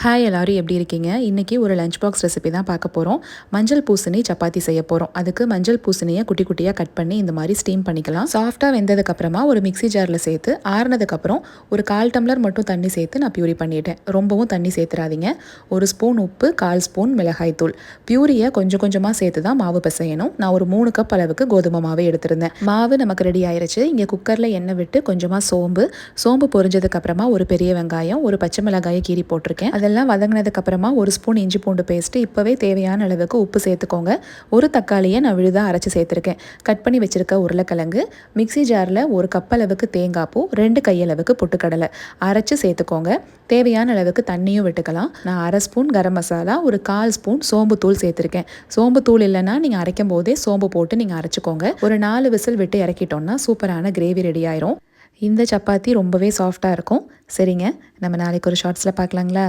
Hi எல்லாரும் எப்படி இருக்கீங்க? இன்றைக்கி ஒரு லஞ்ச் பாக்ஸ் ரெசிபி தான் பார்க்க போகிறோம். மஞ்சள் பூசணி சப்பாத்தி செய்ய போகிறோம். அதுக்கு மஞ்சள் பூசணியை குட்டி குட்டியாக கட் பண்ணி இந்த மாதிரி ஸ்டீம் பண்ணிக்கலாம். சாஃப்டாக வெந்ததுக்கப்புறமா ஒரு மிக்ஸி ஜாரில் சேர்த்து ஆறுனதுக்கப்புறம் ஒரு 1/4 டம்ளர் மட்டும் தண்ணி சேர்த்து நான் பியூரி பண்ணிட்டேன். ரொம்பவும் தண்ணி சேர்த்துறாதீங்க. 1 ஸ்பூன் உப்பு, 1/4 ஸ்பூன் மிளகாய்த்தூள். பியூரியை கொஞ்சம் கொஞ்சமாக சேர்த்து தான் மாவு பிசையணும். நான் ஒரு 3 கப் அளவுக்கு கோதுமை மாவு எடுத்திருந்தேன். மாவு நமக்கு ரெடி ஆயிருச்சு. இங்கே குக்கரில் எண்ணெய் விட்டு கொஞ்சமாக சோம்பு பொரிஞ்சதுக்கப்புறமா ஒரு பெரிய வெங்காயம், ஒரு பச்சை மிளகாயை கீறி போட்டிருக்கேன். அதெல்லாம் வதங்கினதுக்கு அப்புறமா 1 ஸ்பூன் இஞ்சி பூண்டு பேஸ்ட்டு, இப்போவே தேவையான அளவுக்கு உப்பு சேர்த்துக்கோங்க. ஒரு தக்காளியை நான் விழுதாக அரைச்சி சேர்த்துருக்கேன். கட் பண்ணி வச்சுருக்க உருளைக்கிழங்கு, மிக்ஸி ஜாரில் 1 கப் அளவுக்கு தேங்காய் பூ, 2 கையளவுக்கு பொட்டுக்கடலை அரைச்சி சேர்த்துக்கோங்க. தேவையான அளவுக்கு தண்ணியும் விட்டுக்கலாம். நான் 1/2 ஸ்பூன் கரம் மசாலா, ஒரு 1/4 ஸ்பூன் சோம்பு தூள் சேர்த்துருக்கேன். சோம்பு தூள் இல்லைன்னா நீங்கள் அரைக்கும் போதே சோம்பு போட்டு நீங்கள் அரைச்சிக்கோங்க. ஒரு 4 விசில் விட்டு இறக்கிட்டோம்னா சூப்பரான கிரேவி ரெடி ஆயிரும். இந்த சப்பாத்தி ரொம்பவே சாஃப்டாக இருக்கும். சரிங்க, நம்ம நாளைக்கு ஒரு ஷார்ட்ஸில் பார்க்கலாங்களா?